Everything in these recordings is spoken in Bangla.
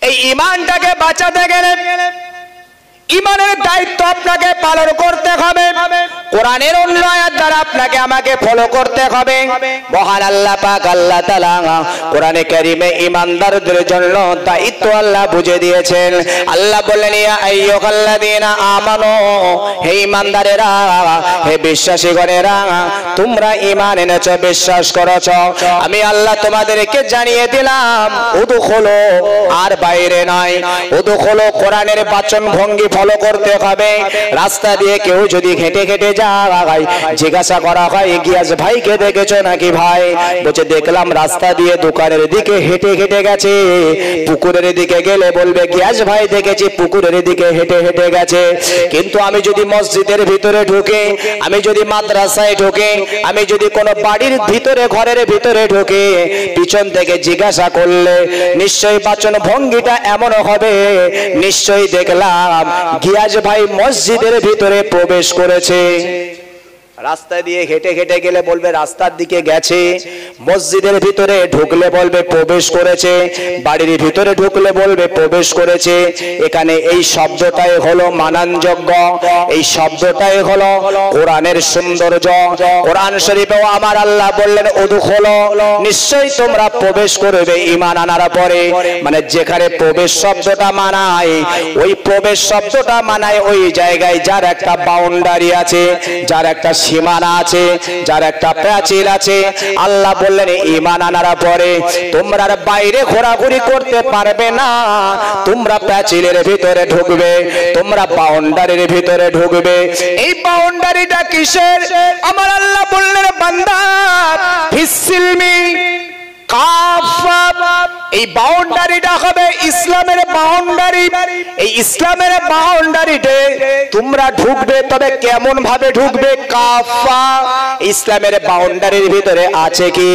এই ঈমানটাকে বাঁচাতে গেলে ঈমানের দায়িত্ব আপনাকে পালন করতে হবে। কোরআনের অন্য আয়াত দ্বারা আপনাকে আমাকে ফলো করতে হবে। মহান আল্লাহ পাক আল্লাহ তাআলা কোরআনে কারীমে ঈমানদারদের জন্য দায়িত্ব আল্লাহ বুঝে দিয়েছেন। আল্লাহ বললেন, ইয়া আইয়ুহাল্লাযীনা আমানু, হে ঈমানদারেরা, হে বিশ্বাসীগণেরা, তোমরা ঈমান এনেছো, বিশ্বাস করেছো, আমি আল্লাহ তোমাদেরকে জানিয়ে দিলাম উদখুলু, আর বাইরে নয়। উদখুলু কোরআনের বাচন ভঙ্গি ফলো করতে হবে। রাস্তা দিয়ে কেউ যদি হেঁটে হেঁটে যায়, জিজ্ঞাসা করা হয়, গিয়াস ভাইকে দেখেছো নাকি ভাই? বলছে দেখলাম রাস্তা দিয়ে দোকানের দিকে হেঁটে হেঁটে গেছে। পুকুরের দিকে গেলে বলবে গিয়াস ভাই দেখেছি পুকুরের দিকে হেঁটে হেঁটে গেছে। কিন্তু আমি যদি মসজিদের ভিতরে ঢুকে, আমি যদি মাদ্রাসায় ঢুকে, আমি যদি কোনো বাড়ির ভিতরে ঘরের ভিতরে ঢুকে, পিছন থেকে জিজ্ঞাসা করলে নিশ্চয়ই বাচন ভঙ্গিটা এমন হবে, নিশ্চয়ই দেখলাম গিয়াস ভাই মসজিদের ভিতরে প্রবেশ করেছে। রাস্তা দিয়ে হেঁটে হেঁটে গেলে বলবে রাস্তার দিকে গেছে, মসজিদের ভিতরে ঢুকলে বলবে প্রবেশ করেছে, বাড়ির ভিতরে ঢুকলে বলবে প্রবেশ করেছে। এখানে এই শব্দটাই হলো মানানযোগ্য, এই শব্দটাই হলো কোরআনের সৌন্দর্য। কোরআন শরীফেও আমার আল্লাহ বললেন উদখুলু, নিশ্চয়ই তোমরা প্রবেশ করবে ঈমান আনার পরে। মানে যেখানে প্রবেশ শব্দটা মানায়, ওই প্রবেশ শব্দটা মানায় ওই জায়গায় যার একটা বাউন্ডারি আছে, যার একটা সীমানা আছে, যার একটা প্রাচীর আছে। আল্লাহ বললেন ঈমান আনার পরে তোমরা বাইরে ঘোরাঘুরি করতে পারবে না, তোমরা প্রাচীরের ভিতরে ঢুকবে, তোমরা বাউন্ডারির ভিতরে ঢুকবে। এই বাউন্ডারিটা কিসের? আমার আল্লাহ বললেন বান্দা ফিসসিলমি কাফা, এই বাউন্ডারিটা হবে ইসলামের বাউন্ডারি। এই ইসলামের বাউন্ডারিতে তোমরা ঢুকবে, তবে কেমন ভাবে ঢুকবে? কাফা। ইসলামের বাউন্ডারির ভিতরে আছে কি?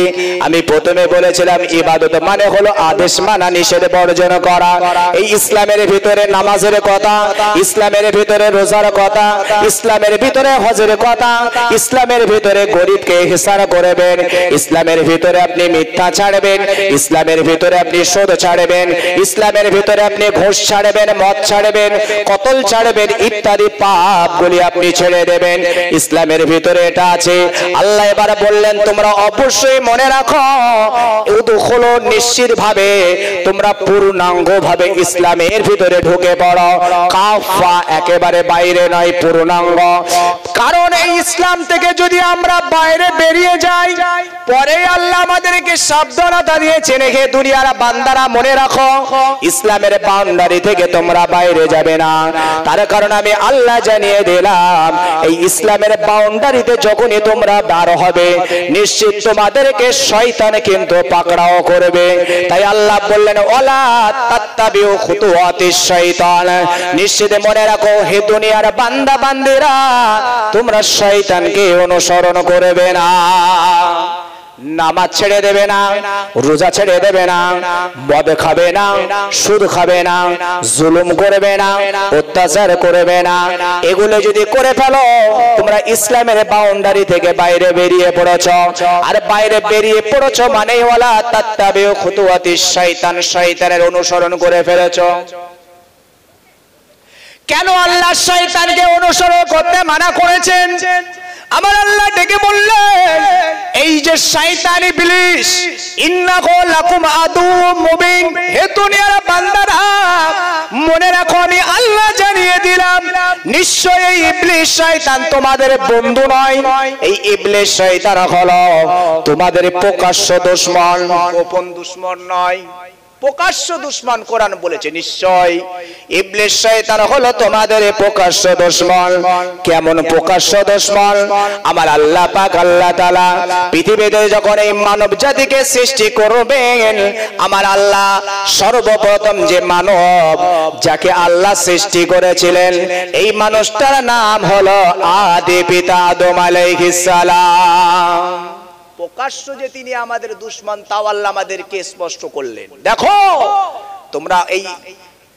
আমি প্রথমে বলেছিলাম ইবাদত মানে হলো আদেশ মানা, নিষেধ বর্জন করা। এই ইসলামের ভিতরে নামাজের কথা, ইসলামের ভিতরে রোজার কথা, ইসলামের ভিতরে হজের কথা, ইসলামের ভিতরে গরিবকে ইহসান করবেন, ইসলামের ভিতরে আপনি মিথ্যা ছাড়বেন, ইসলামের ভিতরে আপনি সুদ ছাড়বেন, ইসলামের ভিতরে আপনি ঘুষ ছাড়বেন, মদ ছাড়বেন, কতল ছাড়বেন, ইত্যাদি পাপগুলি আপনি ছেড়ে দেবেন। ইসলামের ভিতরে এটা আছে। আল্লাহ এবার বললেন তোমরা অবশ্যই মনে রাখো উদখুলু, নিশ্চিতভাবে তোমরা পূর্ণাঙ্গভাবে ইসলামের ভিতরে ঢুকে পড়ো। কাফা, একেবারে বাইরে নয়, পূর্ণাঙ্গ। কারণ এই ইসলাম থেকে যদি আমরা বাইরে বেরিয়ে যাই, পরে আল্লাহ আমাদেরকে সাবধানতা দিয়েছেন, হে দুনিয়ার বান্দারা মনে রাখো ইসলামের বাউন্ডারি থেকে তোমরা বাইরে যাবে না। তার কারণ আমি আল্লাহ জানিয়ে দিলাম এই ইসলামের বাউন্ডারিতে যখনই তোমরা বার হবে, নিশ্চিত তোমাদেরকে শয়তান কিন্তু পাকড়াও করবে। তাই আল্লাহ বললেন ওয়ালা তাত্তাবিউ খুতুওয়াতিশ শয়তান, নিশ্চিত মনে রাখো হে দুনিয়ার বান্দা বান্দিরা, তোমরা শয়তানকে অনুসরণ করবে না। নামাজ ছেড়ে দেবে না, রোজা ছেড়ে দেবে না, মদ খাবে না, সুদ খাবে না, জুলুম করবে না, অত্যাচার করবে না। এগুলো যদি করে ফেলো, তোমরা ইসলামের বাউন্ডারি থেকে বাইরে বেরিয়ে পড়েছো। আর বাইরে বেরিয়ে পড়েছো মানে ওয়ালা তাত্তাবিউ খুতুওয়াতিশ শয়তান, শয়তানের অনুসরণ করে ফেলেছো। কেন আল্লাহ শয়তানকে অনুসরণ করতে মানা করেছেন? আমার আল্লাহ ডেকে বললেন এই যে শয়তান ইবলিস ইন্নাহু লাকুম আদুউম মুবিন, হে দুনিয়ার বান্দারা মনে রাখো আমি আল্লাহ জানিয়ে দিলাম নিশ্চয়ই ইবলিস শয়তান তোমাদের বন্ধু নয়। এই ইবলিস শয়তান হলো তোমাদের প্রকাশ্য দুশমন, গোপন দুশমন নয়, প্রকাশ্য দুশমন। কোরআন বলেছে নিশ্চয় ইবলিস শয়তান হলো তোমাদের প্রকাশ্য দুশমন। কেমন প্রকাশ্য দুশমন? আমার আল্লাহ পাক আল্লাহ তাআলা পৃথিবীতে যখন এই মানব জাতিকে সৃষ্টি করবেন, আমার আল্লাহ সর্বপ্রথম যে মানব যাকে আল্লাহ সৃষ্টি করেছিলেন, এই মানুষটার নাম হলো আদি পিতা আদম আলাইহিস সালাম। প্রকাশ্য যে তিনি আমাদের দুশমন, তাও আল্লাহ আমাদেরকে স্পষ্ট করলেন। দেখো তোমরা এই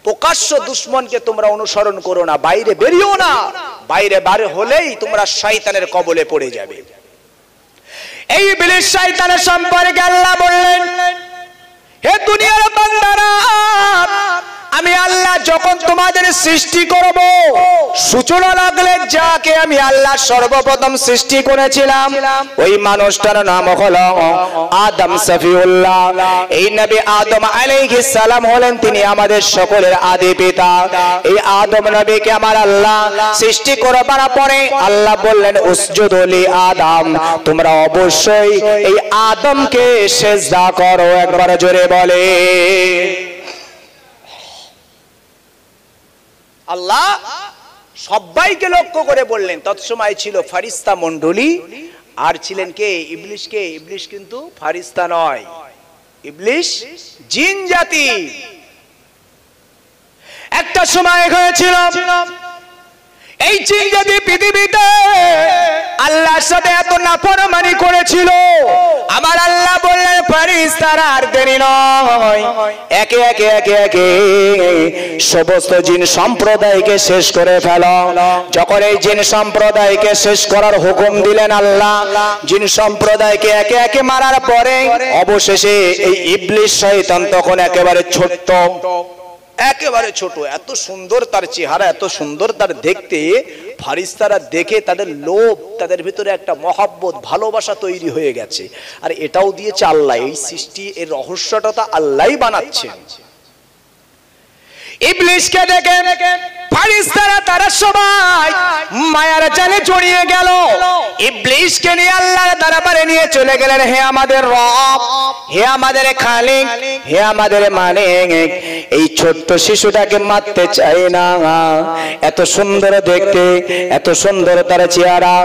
প্রকাশ্য দুশমনকে তোমরা অনুসরণ করো না, বাইরে বেরিও না। বাইরে বার হলেই তোমরা শয়তানের কবলে পড়ে যাবে। এই ইবলিস শয়তানের সম্পর্কে আল্লাহ বললেন হে দুনিয়ার বান্দারা তোমাদের সৃষ্টি করব সূচনা লাগলে যাকে আমি আল্লাহ সর্বপ্রথম সৃষ্টি করেছিলাম ওই মানুষটার নাম হলো আদম সফিউল্লাহ। এই নবী আদম আলাইহিস সালাম হলেন তিনি আমাদের সকলের আদি পিতা। এই আদম নবীকে আমার আল্লাহ সৃষ্টি করবার পরে আল্লাহ বললেন উসজুদু লি আদম, তোমরা অবশ্যই এই আদমকে সিজদা করো। একবার জোরে বলে আল্লাহ সবাইকে লক্ষ্য করে বললেন। তৎসময় ছিল ফারিস্তা মণ্ডলী আর ছিলেন কে? ইবলিস। কে? ইবলিস কিন্তু ফারিস্তা নয়, ইবলিস জিন জাতি। একটা সময় হয়েছিল এই জিন জাতি পৃথিবীতে আল্লাহর সাথে এত নাফরমানি করেছিল, আমার আল্লাহ বললেন ফারিস্তারা আর দেরি নয়, একে একে একে একে সমস্ত জিন সম্প্রদায়কে শেষ করে ফেলো। যখন এই জিন সম্প্রদায়কে শেষ করার হুকুম দিলেন আল্লাহ, জিন সম্প্রদায়কে একে একে মারার পরে অবশেষে এই ইবলিস শয়তান তখন একেবারে ছোট্ট, একেবারে ছোট। এত সুন্দর তার চেহারা, এত সুন্দর তার দেখতে, ফারিস্তারা দেখে তাদের লোভ, তাদের ভিতরে একটা মহব্বত, ভালোবাসা তৈরি হয়ে গেছে। আর এটাও দিয়েছে আল্লাহ। এই সৃষ্টি, এর রহস্যটা তো আল্লাহই বানাচ্ছেন। ইবলিসকে দেখে ফারিস্তারা তারা সবাই মায়ার জালে জড়িয়ে গেল। ইবলিসকে নিয়ে আল্লাহর দরবারে নিয়ে চলে গেলেন, হে আমাদের রব, হে আমাদের খালিক, হে আমাদের মালিক, এই ছোট্ট শিশুটাকে মারতে চাই না, এত সুন্দর দেখতে, এত সুন্দর তার চেহারা,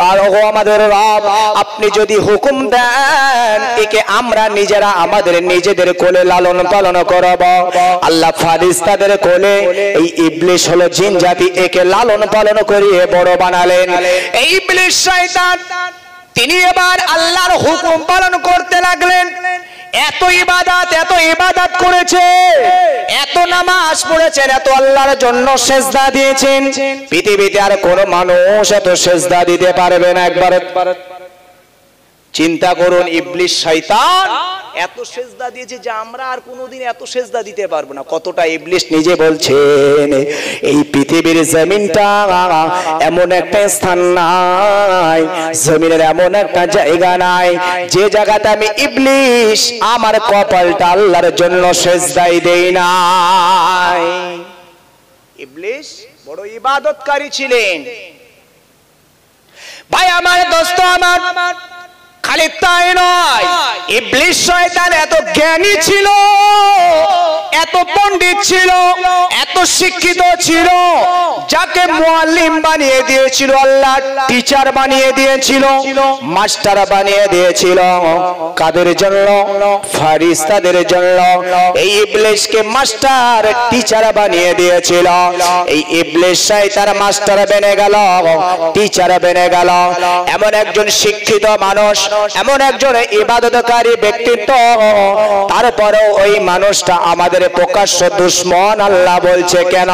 আর ও আমাদের রব, আপনি যদি হুকুম দেন একে আমরা নিজেরা আমাদের নিজেদের কোলে লালন পালন করব। আল্লাহ ফারিস্তাদের কোলে এই ইবলিস হলো জিন জাতি, একে লালন পালন করিয়ে বড় বানালেন। এই ইবলিস শয়তান তিনি এবার আল্লাহর হুকুম পালন করতে লাগলেন। এত ইবাদত করেছে, এত নামাজ পড়েছেন, এত আল্লাহর জন্য সেজদা দিয়েছেন, পৃথিবীতে আর কোন মানুষ এত সেজদা দিতে পারবে না। একবার চিন্তা করুন, ইবলিস শয়তান এত সেজদা দিয়েছে যে আমরা আর কোনোদিন এত সেজদা দিতে পারবো না। কতটা ইবলিস নিজে বলছেন এই পৃথিবীর জমিনটা এমন একটা স্থান নাই, জমিনের এমন একটা জায়গা নাই যে জায়গাতে আমি ইবলিস আমার কপালটা আল্লাহর জন্য সেজদাই দেই নাই। ইবলিস বড় ইবাদতকারী ছিলেন। ভাই আমার, দোস্ত আমার, খালি তাই নয়, ইবলিস শয়তান এত জ্ঞানী ছিল, এত পণ্ডিত ছিল, এত শিক্ষিত ছিল, যাকে মুআল্লিম বানিয়ে দিয়েছিল আল্লাহ, টিচার বানিয়ে দিয়েছিল, মাস্টার বানিয়ে দিয়েছিল। কাদের জন্য? ফারিস্তাদের জন্য। এই ইবলিসকে মাস্টার, টিচার বানিয়ে দিয়েছিল। এই ইবলিস শয়তান মাস্টার বেনে গেল, টিচার বেনে গেল। এমন একজন শিক্ষিত মানুষ, এমন একজন ইবাদতকারী ব্যক্তিত্ব, তারপরেও ওই মানুষটা আমাদের প্রকাশ্য দুশমন। আল্লাহ বলছে কেন?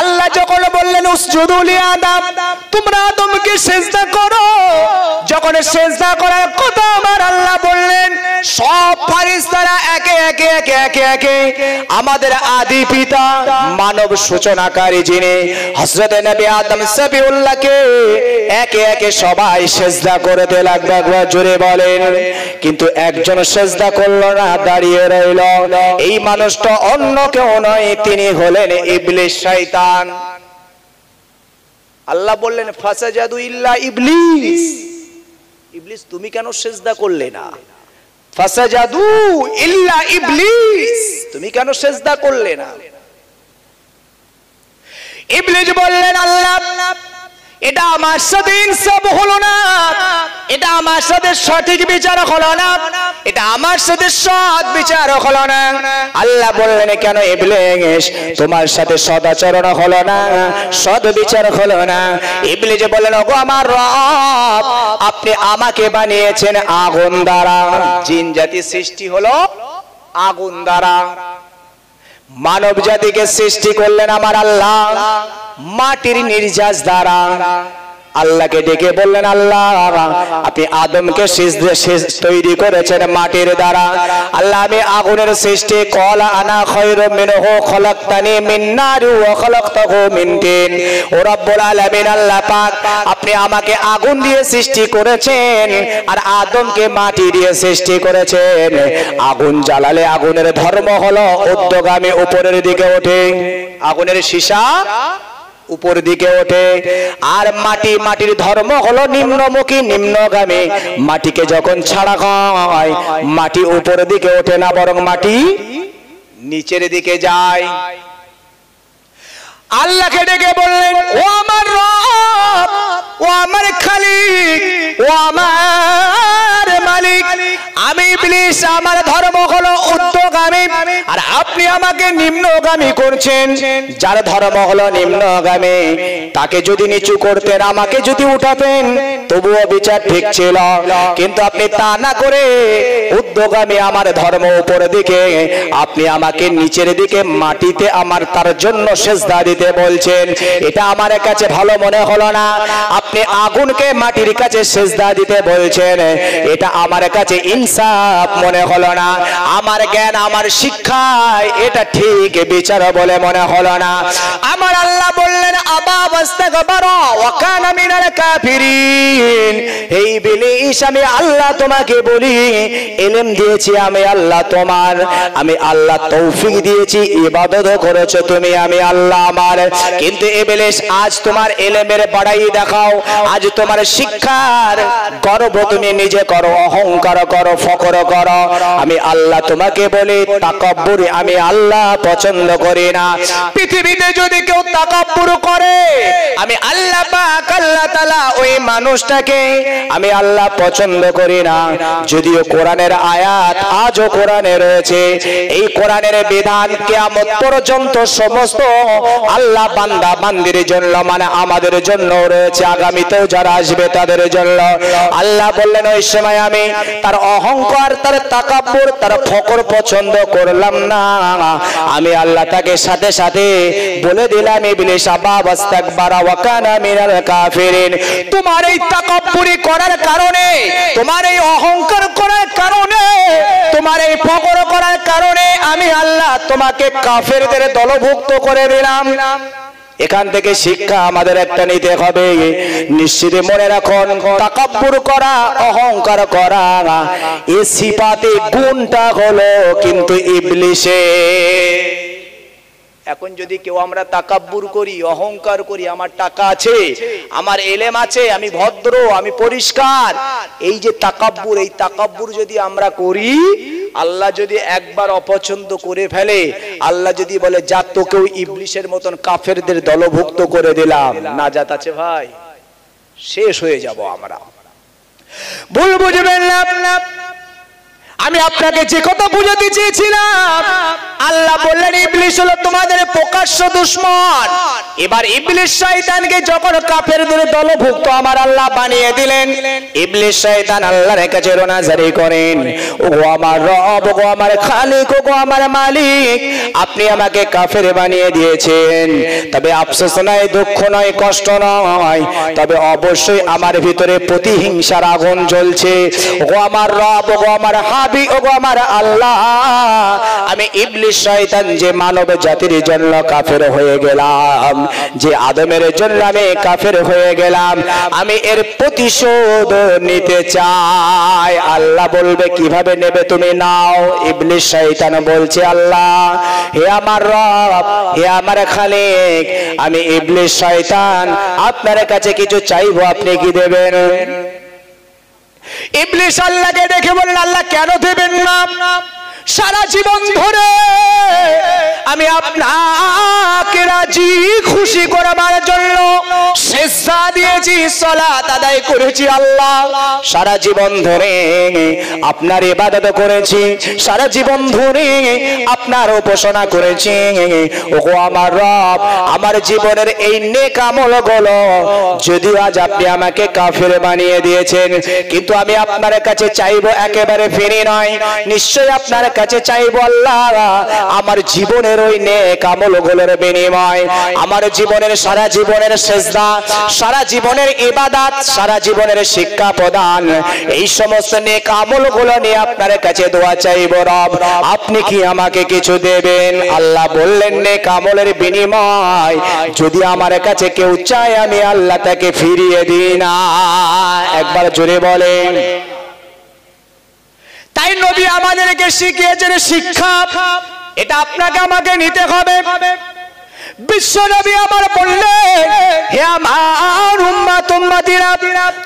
আল্লাহ যখন বললেন উসজুদু লি আদম, তোমরা আদমকে সিজদা করো, যখন সিজদা করার কথা আমার আল্লাহ বললেন, সব ফারিস্তারা একে একে একে একে একে আমাদের আদি পিতা মানব সূচনাকারী যিনি হযরত নবী আদম সফিউল্লাহকে একে একে সবাই সিজদা করতে লাগবে। একবার জোরে বলেন। কিন্তু একজন সিজদা করলো না, দাঁড়িয়ে রইল। এই মানুষটা অন্য কেউ নয়, তিনি হলেন ইবলিস শয়তান। আল্লাহ বললেন ফাসাজাদু ইল্লা ইবলিস, ইবলিস তুমি কেন সিজদা করলে না? ফাসাজাদু ইল্লা ইবলিস, তুমি কেন সিজদা করলে না? ইবলিস বললেন আল্লাহ এটা আমার সাথে ইনসাফ হলো না, এটা আমার সাথে সঠিক বিচার হলো না, এটা আমার সাথে সৎ বিচার হলো না। আল্লাহ বললেন কেন ইবলিস তোমার সাথে সদাচরণ হলো না, সৎ বিচার হলো না? ইবলিস বললেন ওগো আমার রব, আপনি আমাকে বানিয়েছেন আগুন দ্বারা, জিন জাতি সৃষ্টি হলো আগুন দ্বারা, মানব জাতিকে সৃষ্টি করলেন আমার আল্লাহ মাটির নির্যাস দ্বারা। আল্লাহকে ডেকে বললেন, আল্লাহ আপনি আদমকে তৈরি করেছেন মাটির দ্বারা, আল্লাহ আমি আগুনের সৃষ্টি, ক্বালা আনা খায়রুম মিনহু খলাকতানি মিন নারি ওয়া খলাকতাহু মিন তিন। ও রব্বুল আলামিন আল্লাহ পাক, আপনি আমাকে আগুন দিয়ে সৃষ্টি করেছেন আর আদমকে মাটি দিয়ে সৃষ্টি করেছেন। আগুন জ্বালালে আগুনের ধর্ম হলো ঊর্ধ্বগামী, উপরের দিকে ওঠে, আগুনের সীসা উপর দিকে ওঠে, আর মাটির ধর্ম হলো নিম্নমুখী, নিম্নগামী। মাটিকে যখন ছাড়া হয় মাটি উপর দিকে ওঠে না, বরং মাটি নিচের দিকে যায়। আল্লাহকে ডেকে বললেন, ও আমার রব, ও আমার খালিক, ও আমার মালিক, আমি ইবলিস, আমার ধর্ম হলো ঊর্ধ্বগামী আর আপনি আমাকে নিম্নগামী করছেন। যার ধর্ম হলো নিম্নগামী তাকে যদি নিচু করতেন, আমাকে যদি উঠাতেন তবুও বিচার ঠিক ছিল, কিন্তু আপনি তা না করে ঊর্ধ্বগামী আমার ধর্ম উপর দিকে, আপনি আমাকে নিচের দিকে মাটিতে আমার তার জন্য সিজদা দিতে বলছেন। এটা আমার কাছে ভালো মনে হলো না। আপনি আগুনকে মাটির কাছে সিজদা দিতে বলছেন, এটা আমার কাছে ইনসাফ মনে হলো না। আমার জ্ঞান, আমার শিক্ষায় এটা ঠিক বিচার বলে মনে হলো না। আমার আল্লাহ বললেন, আবা ওয়াস্তাগবারা ওয়া কানা মিনাল কাফিরিন। হে ইবলিস, আমি আল্লাহ তোমাকে বলি, ইলম দিয়েছি আমি আল্লাহ তোমার, আমি আল্লাহ তৌফিক দিয়েছি, ইবাদত করেছো তুমি, আমি আল্লাহ আমার। কিন্তু ইবলিস, আজ তোমার ইলমের বড়াই দেখাও, আজ তোমার শিক্ষার গর্ব তুমি নিজে করো, অহংকার করো, ফখর করো। আমি আল্লাহ তোমাকে বলি, তাকাব্বুর আমি আল্লাহ পছন্দ করি না। পৃথিবীতে যদি কেউ তাকাব্বুর করে, আমি আল্লাহ পাক আল্লাহ তাআলা ওই মানুষটাকে আমি আল্লাহ পছন্দ করি না। যদিও কোরআনের আয়াত আজও কোরআনে রয়েছে, এই কোরআনের বিধান কিয়ামত পর্যন্ত সমস্ত আল্লাহ বান্দা বান্দির জন্য, মানে আমাদের জন্য রয়েছে, আগামীতেও যারা আসবে তাদের জন্য। আল্লাহ বললেন, ওই সময় আমি তার অহংকার, তার তাকাব্বুর, তার ফখর পছন্দ করলাম না। আমি আল্লাহ তাকে সাথে সাথে বলে দিলাম, ইবলিস আবা ওয়াস্তাকবারা ওয়া কানা মিনাল কাফিরিন। তোমার এই তাকাব্বুরি করার কারণে, তোমার এই অহংকার করার কারণে, তোমার এই ফখর করার কারণে আমি আল্লাহ তোমাকে কাফেরদের দলভুক্ত করে দিলাম। এখান থেকে শিক্ষা আমাদের একটা নিতে হবে, নিশ্চিত মনে রাখুন, তাকাব্বুর করা, অহংকার করা, এই সিফাতে গুণটা হলো কিন্তু ইবলিসের। এখন যদি কেউ আমরা তাকাব্বুর করি, অহংকার করি, আমার টাকা আছে, আমার এলেম আছে, আমি ভদ্র, আমি পরিষ্কার, এই যে তাকাব্বুর, এই তাকাব্বুর যদি আমরা করি, আল্লাহ যদি একবার অপছন্দ করে ফেলে, আল্লাহ যদি বলে যা তোকেও ইবলিসের মতন কাফেরদের দলভুক্ত করে দিলাম, নাজাত আছে ভাই, শেষ হয়ে যাব আমরা। ভুল বুঝবেন না, আমি আপনাকে যে কথা বুঝাতে চেয়েছিলাম, আল্লাহ বললেন ইবলিস হলো তোমাদের প্রকাশ্য দুশমন। এবার ইবলিস শয়তানকে যখন কাফেরদের দলভুক্ত আমার আল্লাহ বানিয়ে দিলেন, ইবলিস শয়তান আল্লাহর কাছে রোনাজারি করেন, ওগো আমার রব, ওগো আমার খালিক, ওগো আমার মালিক, আপনি আমাকে কাফের বানিয়ে দিয়েছেন। তবে আফসোস নয়, দুঃখ নয়, কষ্ট নয়, তবে অবশ্যই আমার ভিতরে প্রতিহিংসার আগুন জ্বলছে। ওগো আমার রব, ওগো আমার হাবিব, ওগো আমার আল্লাহ, আমি ইবলিস শয়তান যে মানব জাতির জন্য কাফের হয়ে গেলাম, যে আদমের জন্য আমি কাফের হয়ে গেলাম, আমি এর প্রতিশোধ নিতে চাই। আল্লাহ বলবে, কিভাবে নেবে? তুমি নাও। ইবলিস শয়তান বলছে, আল্লাহ, হে আমার রব, হে আমার খালিক, আমি ইবলিস শয়তান আপনার কাছে কিছু চাইবো, আপনি কি দেবেন? ইবলিস আল্লাহকে দেখে বললেন, আল্লাহ কেন দেবেন না? সারা জীবন ধরে আমি আপনাকে রাজি খুশি করার জন্য সিজদা দিয়েছি, সালাত আদায় করেছি আল্লাহ, সারা জীবন ধরে আপনার ইবাদত করেছি, সারা জীবন ধরে আপনার উপাসনা করেছি। ওগো আমার রব, আমার জীবনের এই নেক আমলগুলো যদিও আজ আপনি আমাকে কাফের বানিয়ে দিয়েছেন, কিন্তু আমি আপনার কাছে চাইবো একেবারে ফিরে নয়, নিশ্চয়ই আপনার কাছে চাইবো আল্লাহ আমার জীবনের ওই নেক আমলগুলোর বিনিময়, আমার জীবনের সারা জীবনের সিজদা, সারা জীবনের ইবাদত, সারা জীবনের শিক্ষা প্রদান, এই সমস্ত নেক আমলগুলো নিয়ে আপনার কাছে দোয়া চাইবো রব, আপনি কি আমাকে কিছু দেবেন? আল্লাহ বললেন নেক আমলের বিনিময় যদি আমার কাছে কেউ চায় আমি আল্লাহ তাকে ফিরিয়ে দিই না। একবার জোরে বলেন। তাই নবী আমাদেরকে শিখিয়েছেন শিক্ষা, এটা আপনাকে আমাকে নিতে হবে। বিশ্ব নবী আমার বললেন, হে আমার উম্মত উম্মতিরা,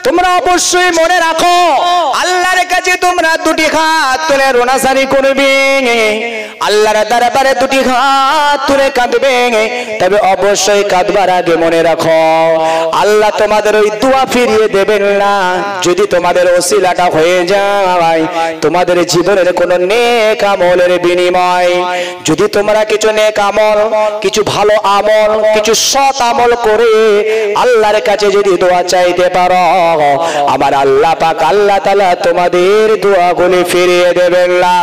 তোমরা অবশ্যই মনে রাখো আল্লাহর কাছে তোমরা দুটি হাত তুলে রোনাসারি করবে, আল্লাহর দরবারে দুটি হাত তুলে কাঁদবে, তবে অবশ্যই কাঁদবার আগে মনে রাখো আল্লাহ তোমাদের ওই দোয়া ফিরিয়ে দেবেন না যদি তোমাদের ওসিলাটা হয়ে যায় তোমাদের জীবনের কোনো নেক আমলের বিনিময়। যদি তোমরা কিছু নেক আমল, কিছু ভালো আমল, কিছু সৎ আমল করে আল্লাহর কাছে যদি দোয়া চাইতে পারো, আমার আল্লাহ পাক আল্লাহ তাআলা তোমাদের দোয়াগুলি ফিরিয়ে দেবেন না।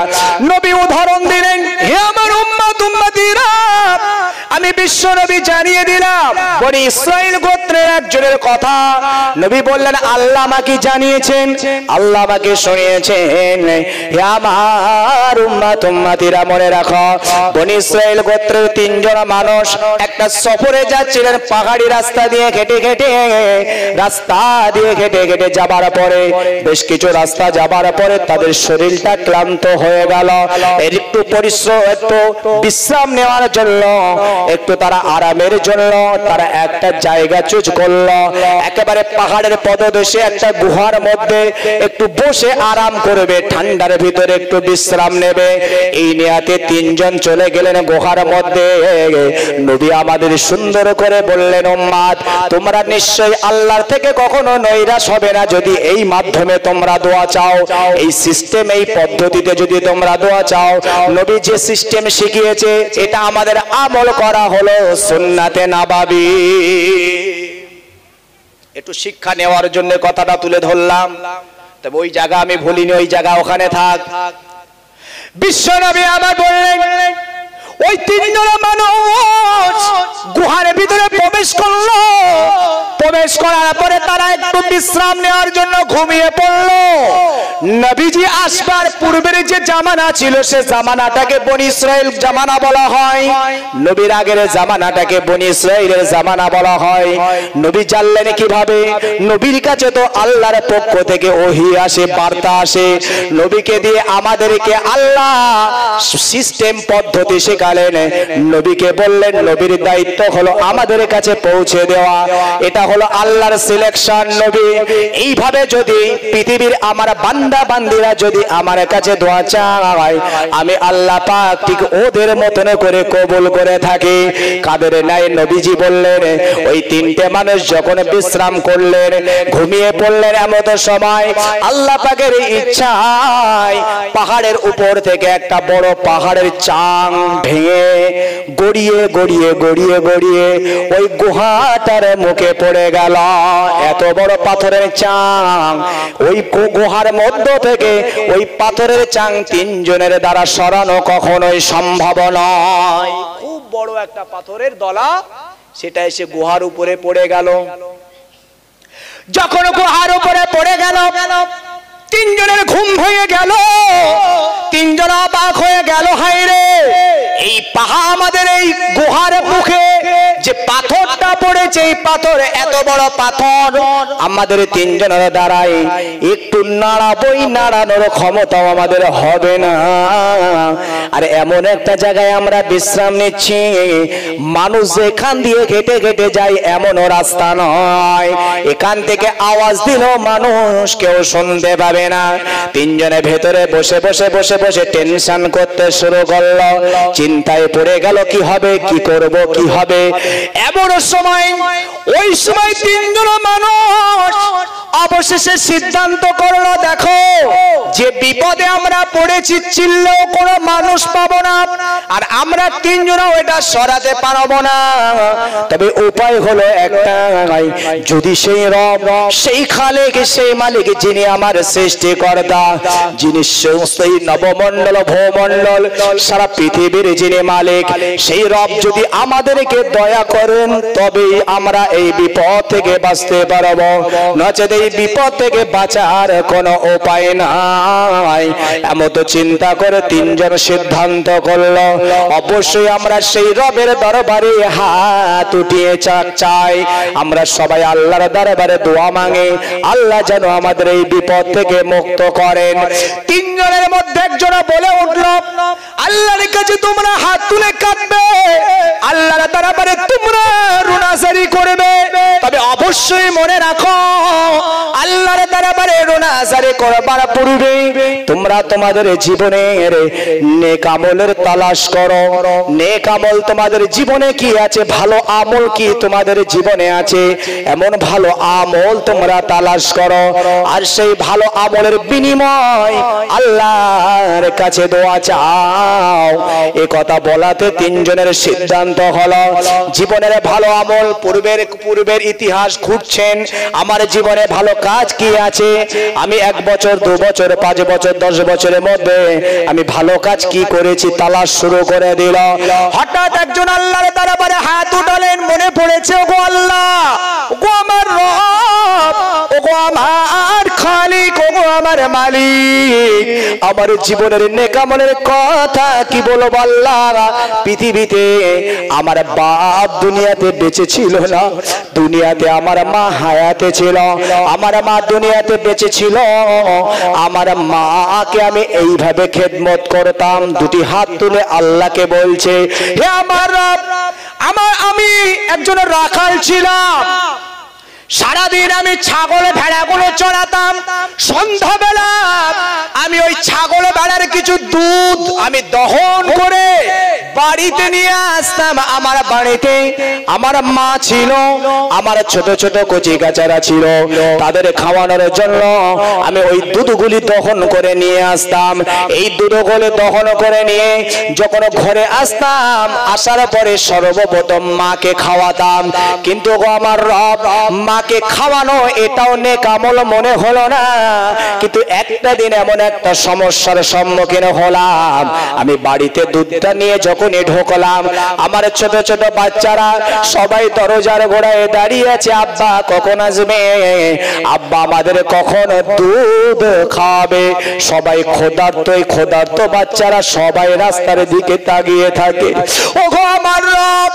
নবী উদাহরণ দিলেন, হে আমার উম্মত উম্মতিরা, আমি বিশ্ব নবী জানিয়ে দিলাম বনি ইসরাইল গোত্রের একজনের কথা। নবী বললেন আল্লাহ আমাকে জানিয়েছেন, আল্লাহ আমাকে শুনিয়েছেন। হে আমার উম্মত উম্মতিরা মনে রাখো, বনি ইসরাইল গোত্রের তিনজন মানুষ একটা সফরে যাচ্ছিলেন, পাহাড়ি রাস্তা দিয়ে হেঁটে হেঁটে যাবার পরে, বেশ কিছু রাস্তা যাবার পরে তাদের শরীরটা ক্লান্ত হয়ে গেল, একটু পরিশ্রম, একটু বিশ্রাম নেওয়ার জন্য, একটু তারা আরামের জন্য তারা একটা জায়গা চুজ করলো, একেবারে পাহাড়ের পদদেশে একটা গুহার মধ্যে একটু বসে আরাম করবে, ঠান্ডার ভিতরে একটু বিশ্রাম নেবে। এই নিয়াতে তিনজন চলে গেলেন গুহার মধ্যে। নবী আমাদের সুন্দর করে বললেন, উম্মত তোমরা নিশ্চয়ই আল্লাহর থেকে কখনো নৈরাশ হবে না যদি এই মাধ্যমে তোমরা দোয়া চাও, এই সিস্টেম, এই পদ্ধতিতে যদি তোমরা দোয়া চাও। নবী যে সিস্টেম শিখিয়েছে এটা আমাদের আমল করা হলো সুন্নাতে নববী। একটু শিক্ষা নেওয়ার জন্য কথাটা তুলে ধরলাম, তবে ওই জায়গা আমি ভুলিনি, ওই জায়গা ওখানে থাক। বিশ্ব নবী আবার বললেন, ওই তিনজন মানুষ গুহার ভিতরে প্রবেশ করলো, প্রবেশ করার পরে তারা একটু বিশ্রাম নেওয়ার জন্য ঘুমিয়ে পড়লো। নবীজি আসবার পূর্বের যে জামানা ছিল সে জামানাটাকে বনি ইসরাইল জামানা বলা হয়, নবীর আগের জামানাটাকে বনি ইসরাইলের জামানা বলা হয়। নবী জানলেন কিভাবে? নবীর কাছে তো আল্লাহর পক্ষ থেকে ওহী আসে, বার্তা আসে, নবীকে দিয়ে আমাদেরকে আল্লাহ সিস্টেম পদ্ধতি শেখালেন। নবীকে বললেন নবীর দায়িত্ব হলো আমাদের কাছে পৌঁছে দেওয়া, এটা হলো আল্লাহর সিলেকশন। নবী এইভাবে যদি পৃথিবীর আমার বান্দা বান্দিরা যদি আমার কাছে দোয়া চায়, আমি আল্লাহ পাক ঠিক ওদের মতন করে কবুল করে থাকি। কাদের নাই? নবীজি বললেন ওই তিনটে মানুষ যখন বিশ্রাম করলেন, ঘুমিয়ে পড়লেন, এমন সময় আল্লাহ পাকের ইচ্ছায় পাহাড়ের উপর থেকে একটা বড় পাহাড়ের চাং ভেঙে গড়িয়ে গড়িয়ে গড়িয়ে গড়িয়ে ওই গুহাটার মুখে পড়ে গেল। এত বড় পাথরের চাং, ওই গুহার মধ্য থেকে ওই পাথরের চাং তিনজনের দ্বারা সরানো কখনোই সম্ভব নয়। খুব বড় একটা পাথরের দলা, সেটা এসে গুহার উপরে পড়ে গেল। যখন গুহার উপরে পড়ে গেল, তিনজনের ঘুম ভেঙে গেল, তিনজন অবাক হয়ে গেল, হায় রে, এই পাহাড় আমাদের এই গুহার মুখে যে পাথরটা পড়েছে, এই পাথর এত বড় পাথর আমাদের তিনজনের দ্বারাই একটু নাড়াবই, নাড়ানোর ক্ষমতাও আমাদের হবে না। আর এমন একটা জায়গায় আমরা বিশ্রাম নিচ্ছি, মানুষ যেখান দিয়ে হেঁটে হেঁটে যায় এমনও রাস্তা নয়, এখান থেকে আওয়াজ দিলেও মানুষ কেউ শুনতে পাবে না। তিনজনে ভেতরে বসে বসে বসে বসে টেনশন করতে শুরু করলো, চিন্তায় পড়ে গেল কি হবে, কি করব, কি হবে। এমন সময়, ওই সময় তিনজন মানুষ অবশেষে সিদ্ধান্ত করলো, দেখো যে বিপদে আমরা পড়েছি, চিল্লেও কোনো মানুষ পাবো না, আর আমরা তিনজনও এটা সরাতে পারবো না। তবে উপায় হলো একটাই, যদি সেই রব, সেই খালেক, সেই মালিক, যিনি আমার সৃষ্টিকর্তা, যিনি সেই নবমণ্ডল ভূমণ্ডল সারা পৃথিবীর যিনি মালিক, সেই রব যদি আমাদেরকে দয়া করেন তবেই আমরা এই বিপদ থেকে বাঁচতে পারবো, নচেত এই বিপদ থেকে বাঁচার কোনো উপায় নাই। এমন তো চিন্তা করে তিনজন সিদ্ধান্ত করলো, অবশ্যই আমরা সেই রবের দরবারে হাত উঠিয়ে চাই, আমরা সবাই আল্লাহর দরবারে দোয়া মাঙে, আল্লাহ যেন আমাদের এই বিপদ থেকে মুক্ত করেন। তিনজনের মধ্যে একজন বলে উঠলো, আল্লাহর কাছে তোমরা হাত তুলে কাঁদবে, আল্লাহর দরবারে তোমরা রুনাজারি করবে, তবে অবশ্যই মনে রাখো আল্লাহর দরবারে রুনাজারি করবার পূর্বে তোমরা তোমাদের জীবনের নেক আমলের তালাশ করো। নেক আমল তোমাদের জীবনে কি আছে, ভালো আমল কি তোমাদের জীবনে আছে, এমন ভালো আমল তোমরা তালাশ করো, আর সেই ভালো আমলের বিনিময় আল্লাহর কাছে দোয়া চাও। এ কথা বলাতে তিনজনের সিদ্ধান্ত হলো, জীবনের ভালো আমল, পূর্বের ইতিহাস খুঁজছেন, আমার জীবনে ভালো কাজ কি আছে, আমি 1 বছর 2 বছর 5 বছর 10 বছরের মধ্যে আমি ভালো কাজ কি করেছি তালাশ শুরু করে দিল। হঠাৎ একজন আল্লাহর দরবারে হাত উঠালেন, মনে পড়েছে, ওগো আল্লাহ, ওগো আমার রব, ওগো আমার খালিক, ওগো আমার মালিক, আমার জীবনের নেক আমলের কথা কি বলবো আল্লাহ। পৃথিবীতে আমার বাপ দুনিয়াতে বেঁচে ছিল না, দুনিয়াতে আমার মা হায়াতে ছিল, আমার মা দুনিয়াতে বেঁচে ছিল, আমার মাকে আমি এইভাবে খেদমত করতাম। দুটি হাত তুলে আল্লাহকে বলছে, হে আমার রব, আমি একজন রাখাল ছিলাম, সারাদিন আমি ছাগল ভেড়াগুলো চড়াতাম, সন্ধ্যাবেলা আমি ওই ছাগল ভেড়ার কিছু দুধ আমি দহন করে বাড়িতে নিয়ে আসতাম। আমার বাড়িতে আমার মা ছিল, আমার ছোট ছোট কচি কাচারা ছিল, তাদের খাওয়ানোর জন্য আমি ওই দুধগুলি দহন করে নিয়ে আসতাম। এই দুধগুলি দহন করে নিয়ে যখন ঘরে আসতাম, আসার পরে সর্বপ্রথম মাকে খাওয়াতাম। কিন্তু আমার রব, মাকে খাওয়ানো এটাও নেক আমল মনে হলো না। কিন্তু একটা দিন এমন একটা সমস্যার সম্মুখীন হলাম, আমি বাড়িতে দুধটা নিয়ে যখনই ঢোকলাম, আমার ছোট ছোট বাচ্চারা সবাই দরজার গোড়ায় দাঁড়িয়ে আছে, আব্বা কখন আসবে, আব্বা আমাদের কখন দুধ খাবে। সবাই ক্ষুধার্ত বাচ্চারা সবাই রাস্তার দিকে তাকিয়ে থাকে। ওগো আমার রব,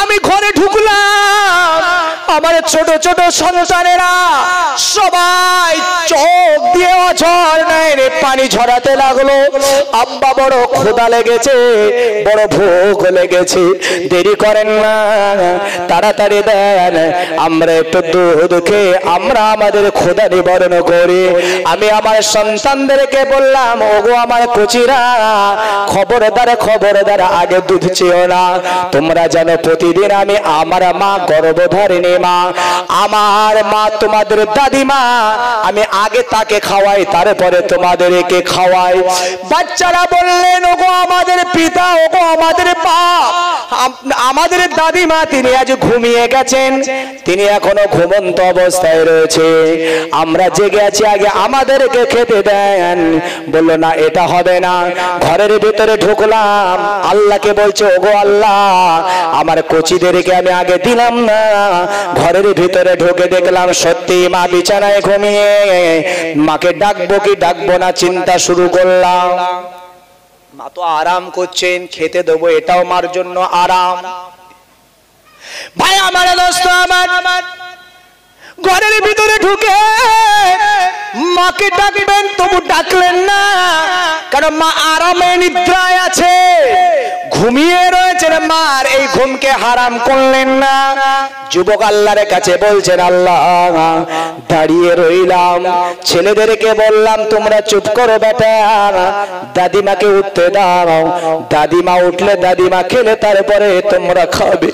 আমি ঘরে ঢুকলাম, আমার ছোট ছোট সন্তানেরা সবাই চোখ দিয়ে অঝর নয়নে পানি ঝরাতে লাগলো। আব্বা বড় ক্ষুধা লেগেছে, বড় ভোগ লেগেছে, দেরি করেন না, তাড়াতাড়ি দেন, আমরা একটু দুধ খেয়ে আমরা আমাদের ক্ষুধা নিবারণ করি। আমি আমার সন্তানদেরকে বললাম, ওগো আমার কচিরা, খবরদার আগে দুধ চেও না। তোমরা জানো প্রতিদিন আমি আমার মা গর্ভধারিণী মা, আমার মা তোমাদের দাদিমা, আমি আগে তাকে খাওয়াই তারপরে তোমাদেরকে খাওয়াই। বাচ্চারা বললেন, ওগো আমাদের পিতা, ওগো আমাদের বাপ, আমাদের দাদিমা তিনি আজ ঘুমিয়ে গেছেন, তিনি এখনো ঘুমন্ত অবস্থায় রয়েছে, আমরা জেগে আছি, আগে আমাদেরকে খেতে দেন। বললো না, এটা হবে না। ঘরের ভিতরে ঢুকলাম, আল্লাহকে বলছে, ওগো আল্লাহ, আমার কচিদেরকে আমি আগে দিলাম না। ঘরের ভিতরে ঢুকে দেখলাম সত্যি মা বিছানায় ঘুমিয়ে। মাকে ডাকবো কি ডাকবো না চিন্তা শুরু করলাম। মা তো আরাম করছেন, খেতে দেবো, এটাও মার জন্য আরাম। ভাই আমার, দোস্ত আমার, ঘরের ভিতরে ঢুকে মাকে ডাকবেন, তবু ডাকলেন না, কারণ মা আরামে নিদ্রায় আছে, ঘুমিয়ে রয়েছেন। মার এই ঘুমকে হারাম করলেন না। যুবক আল্লাহর কাছে বলছেন, আল্লাহ দাঁড়িয়ে রইলাম, ছেলেদেরকে বললাম তোমরা চুপ করো বেটা, দাদিমাকে উঠতে দাও, দাদিমা উঠলে দাদিমা খেলে তারপরে তোমরা খাবে।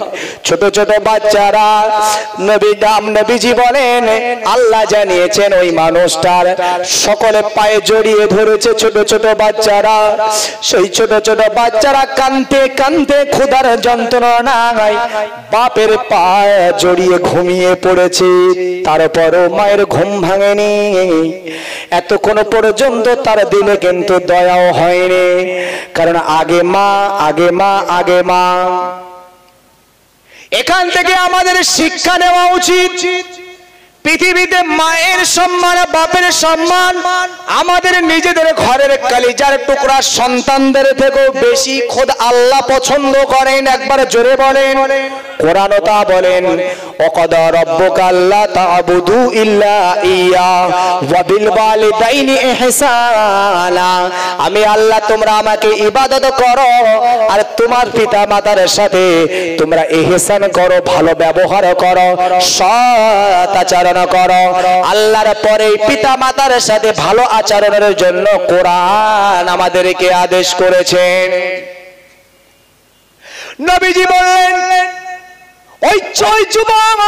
ছোট ছোট বাচ্চারা, নবীজি বলেন বলেন আল্লাহ জানিয়েছেন ওই মানুষটার সকলে পায়ে জড়িয়ে ধরেছে ছোট ছোট বাচ্চারা। সেই ছোট ছোট বাচ্চারা কাঁদতে কাঁদতে ক্ষুধার যন্ত্রণায় বাপের পায়ে জড়িয়ে ঘুমিয়ে পড়েছে। তারপরও মায়ের ঘুম ভাঙেনি। এতক্ষণ পর্যন্ত তার দিলে কিন্তু দয়াও হয়নি, কারণ আগে মা আগে মা আগে মা। এখান থেকে আমাদের শিক্ষা নেওয়া উচিত, পৃথিবীতে মায়ের সম্মান বাপের সম্মান আমাদের নিজেদের ঘরের কলিজার টুকরা সন্তানদের থেকেও বেশি খোদ আল্লাহ পছন্দ করেন। একবার জোরে বলেন। কোরআন তা বলেন ওয়াকাদা রাব্বুকা আল্লা তা'বুদু ইল্লা ইয়া ওয়া বিল ওয়ালিদাইনি ইহসানা। আমি আল্লাহ তোমরা আমাকে ইবাদত করো আর তোমার পিতা মাতার সাথে তোমরা ইহসান করো, ভালো ব্যবহার করো, সৎ আচরণ করো। আল্লাহর পরে পিতা মাতার সাথে ভালো আচরণের জন্য কোরআন আমাদেরকে আদেশ করেছেন। নবীজি বললেন ওই ছয় যুবক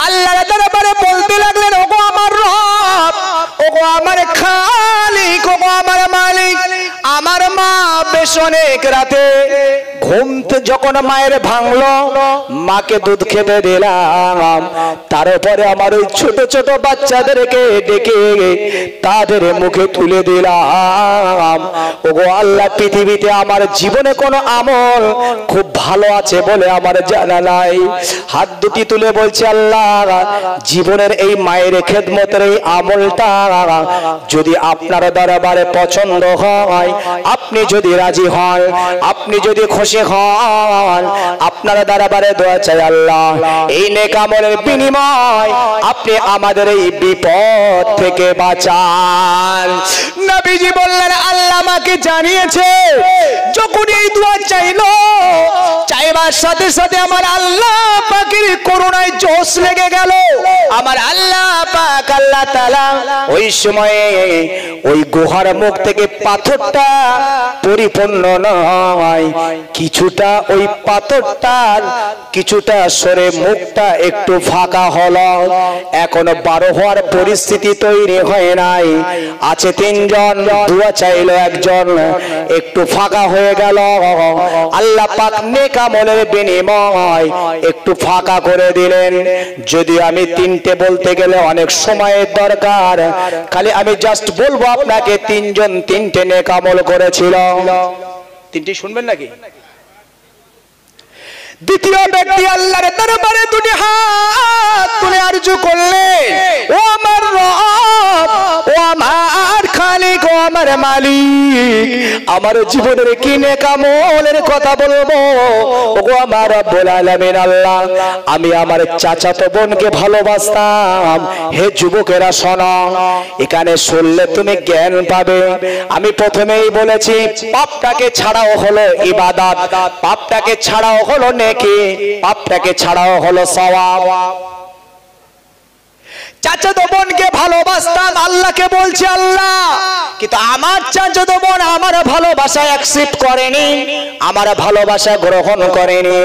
আল্লাহর দরবারে বলতে লাগলেন ওগো আমার রব, ওগো আমার খালিক, ওগো আমার মালিক, আমার মা বেশ অনেক রাতে ঘুমতে যখন মায়ের ভাঙলো, মাকে দুধ খেতে দিলাম, তারপরে আমার ওই ছোট ছোট বাচ্চাদেরকে ডেকে তাদের মুখে তুলে দিলাম। ওগো আল্লাহ, পৃথিবীতে আমার জীবনে কোনো আমল খুব ভালো আছে বলে আমার জানা নাই। হাত দুটি তুলে বলছে আল্লাহ, জীবনের এই মায়ের খেদমতের এই আমলটা যদি আপনার দরবারে পছন্দ হয়, আপনি যদি রাজি হন, আপনি যদি খুশি হন, আপনার দরবারে দোয়া চাই আল্লাহ এই নেক আমলের বিনিময় আপনি আমাদের এই বিপদ থেকে বাঁচান। নবীজি বললেন আল্লাহ আমাকে জানিয়েছে যখন এই দোয়া চাইলো, চাইবার সাথে সাথে আমার আল্লাহ পাকের করুণায় জোশ লেগে গেল। আমার আল্লাহ পাক আল্লাহ তাআলা ওই সময়ে ওই গুহার মুখ থেকে পাথরটা পরিপূর্ণ নয়, কিছুটা ওই পাথরটার কিছুটা সরে মুখটা একটু ফাঁকা হলো। এখনো 12 হওয়ার পরিস্থিতি তৈরি হয় নাই। আছে 3 জন, দোয়া চাইলো একজন, একটু ফাঁকা হয়ে গেল। আল্লাহ পাক নেক আমলের বিনিময় একটু ফাঁকা করে দিলেন। যদি আমি 3টে বলতে গেলে অনেক সময়ের দরকার, খালি আমি জাস্ট বলবো আপনাকে 3 জন 3টে নেক আমল করেছিল। 3টি শুনবেন নাকি? দ্বিতীয় ব্যক্তি আল্লাহর দরবারে 2টি হাত তুলে আরজু করলেন, ও আমার রব, ও আমার খালিক, ও আমার মালিক, আমার জীবনের কি নেক আমলের কথা বলবো। ওগো আমার রব্বুল আলামিন আল্লাহ, আমি আমার চাচাতো বোনকে ভালোবাসতাম। হে যুবকেরা শোনো, এখানে শুনলে তুমি জ্ঞান পাবে। আমি প্রথমেই বলেছি পাপটাকে ছাড়াও হলো ইবাদত, পাপটাকে ছাড়াও হলো নেকি, পাপটাকে ছাড়াও হলো সওয়াব। চাচাতো বোনকে ভালোবাসতাম, আল্লাহকে বলছি আল্লাহ, কিন্তু আমার চাচাতো বোন আমার ভালোবাসা অ্যাকসেপ্ট করেনি, আমার ভালোবাসা গ্রহণ করেনি।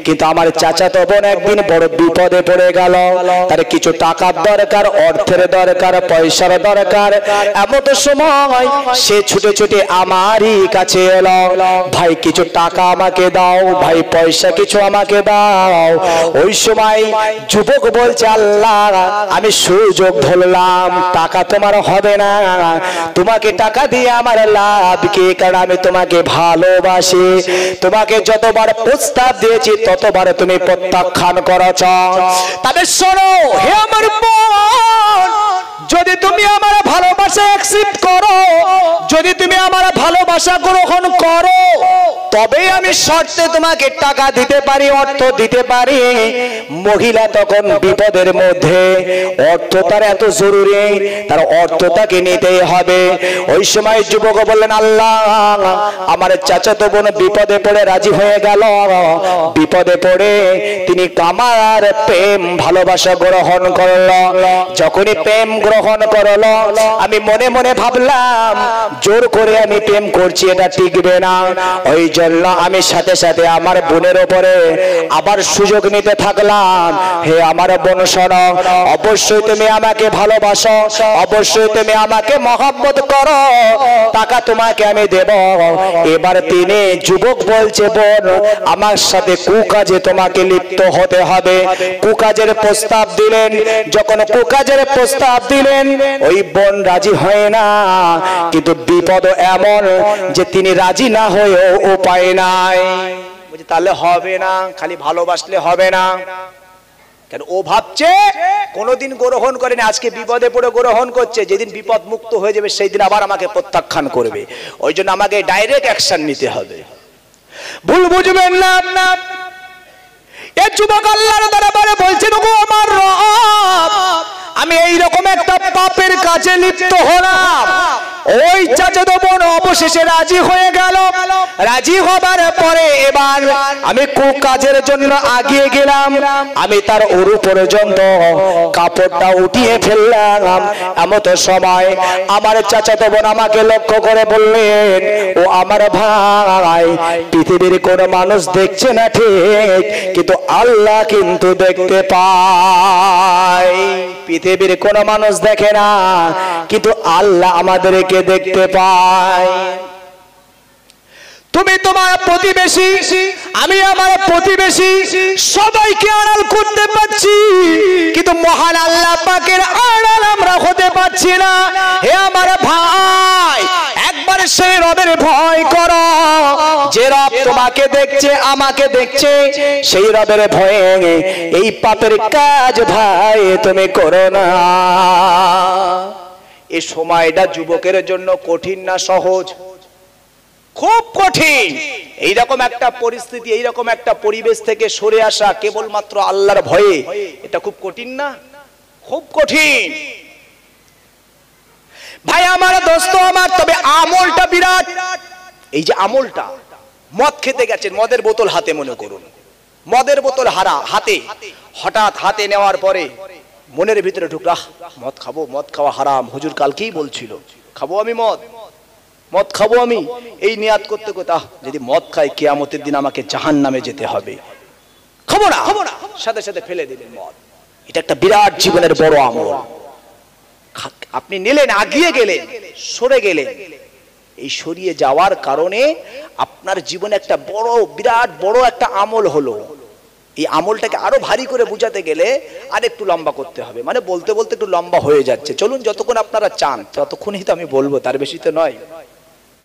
কিন্তু আমার চাচাতো বোন একদিন বড় বিপদে পড়ে গেল, তার কিছু টাকার দরকার, অর্থের দরকার, পয়সার দরকার। এমন সময় সে ছুটে ছুটে আমারই কাছে এলো, ভাই কিছু টাকা আমাকে দাও, ভাই পয়সা কিছু আমাকে দাও। ওই সময় যুবক বলছে আল্লাহ, আমি সুযোগ ধরলাম, টাকা তোমার হবে না, তোমাকে টাকা দিয়ে আমার লাভ কি, কারণ আমি তোমাকে ভালোবাসি। তোমাকে যতবার প্রস্তাব দিয়েছি ততবার তুমি প্রত্যাখ্যান করেছ। তবে শোনো হে আমার বোন, যদি তুমি আমার ভালোবাসা অ্যাকসেপ্ট করো, যদি তুমি আমার ভালোবাসা গ্রহণ করো, তবে আমি শর্তে তোমাকে টাকা দিতে পারি, অর্থ দিতে পারি। মহিলা তখন বিপদের মধ্যে, অর্থ তার এত জরুরি, তার অর্থ তাকে নিতেই হবে। ওই সময় যুবক বললেন আল্লাহ, আমার চাচাতো বোন বিপদে পড়ে রাজি হয়ে গেল। বিপদে পড়ে তিনি আমার প্রেম ভালোবাসা গ্রহণ করল। যখনই প্রেম গ্রহণ করলো। আমি মনে মনে ভাবলাম জোর করে আমি প্রেম করছি, এটা টিকবে না। ওই জন্য আমি সাথে সাথে আমার বোনের উপরে আবার সুযোগ নিতে থাকলাম। হে আমার বোন শোনো, অবশ্যই তুমি আমাকে ভালোবাসো, অবশ্যই তুমি আমাকে মহব্বত করো, টাকা তোমাকে আমি দেব। এবার তিনি যুবক বলছে, বোন আমার সাথে কুকাজে তোমাকে লিপ্ত হতে হবে। কুকাজের প্রস্তাব দিলেন। যখন কুকাজের প্রস্তাব দিলেন ওই বোন রাজি হয় না, কিন্তু বিপদ এমন যে তিনি রাজি না হয়েও উপায় নাই। বুঝি তাহলে হবে না, খালি ভালোবাসলে হবে না। কেন ও ভাবছে কোনোদিন গ্রহণ করেনি, আজকে বিপদে পড়ে গ্রহণ করছে, যেদিন বিপদ মুক্ত হয়ে যাবে সেই দিন আবার আমাকে প্রত্যাখ্যান করবে। ওই জন্য আমাকে ডাইরেক্ট অ্যাকশন নিতে হবে। ভুল বুঝবেন না, এই যুবক আল্লাহর দরবারে বলছেন, ওগো আমার রব, আমি এইরকম একটা পাপের কাজে লিপ্ত হলাম। ওই চাচাতো বোন অবশেষে রাজি হয়ে গেল। রাজি হবার পরে এবার আমি কুকাজের জন্য আগিয়ে গেলাম। আমি তার উরু পর্যন্ত কাপড়টা উঠিয়ে ফেললাম। এমত সময় আমার চাচাতো বোন আমাকে লক্ষ্য করে বললেন, ও আমার ভাই, পৃথিবীর কোন মানুষ দেখছে না ঠিক, কিন্তু আল্লাহ কিন্তু দেখতে পায়। পৃথিবীর কোন মানুষ দেখে না, কিন্তু আল্লাহ আমাদেরকে দেখতে পায়। তুমি তোমার প্রতিবেশী, আমি আমার প্রতিবেশী, সবাইকে আড়াল করতে পারছি, কিন্তু মহান আল্লাহ পাকের আড়াল আমরা হতে পারছি না। হে আমার ভাই, একবার সেই রবের ভয় করো, যে রব তোমাকে দেখছে, আমাকে দেখছে, সেই রবের ভয়ে এই পাপের কাজ ভাই তুমি করো না। এই সময়টা যুবকের জন্য কঠিন না সহজ? খুব কঠিন। এইরকম একটা পরিস্থিতি, এইরকম একটা পরিবেশ থেকে সরে আসা কেবলমাত্র আল্লাহর ভয়ে, এটা খুব কঠিন না? খুব কঠিন ভাই আমার, দোস্ত আমার। তবে আমলটা বিরাট। এই যে আমলটা, মদ খেতে গেছেন, মদের বোতল হাতে, মনে করুন মদের বোতল হাতে, হঠাৎ হাতে নেওয়ার পরে মনের ভিতরে ঢুকলা, মদ খাবো, মদ খাওয়া হারাম, হুজুর কালকেই বলছিল খাবো আমি মদ, মদ খাবো আমি। এই নিয়াত করতে করতে যদি মদ খাই কিয়ামতের দিন আমাকে জাহান্নামে যেতে হবে, খাবো না, সাথে সাথে ফেলে দিলেন মদ। এটা একটা বিরাট জীবনের বড় আমল। আপনি নিলেন, আগিয়ে গেলেন, সরে গেলেন। এই সরিয়ে যাওয়ার কারণে আপনার জীবনে একটা বড়, বিরাট বড় একটা আমল হলো। এই আমলটাকে আরো ভারী করে বুঝাতে গেলে আর একটু লম্বা করতে হবে, মানে বলতে বলতে একটু লম্বা হয়ে যাচ্ছে। চলুন, যতক্ষণ আপনারা চান ততক্ষণই তো আমি বলবো, তার বেশি তো নয়।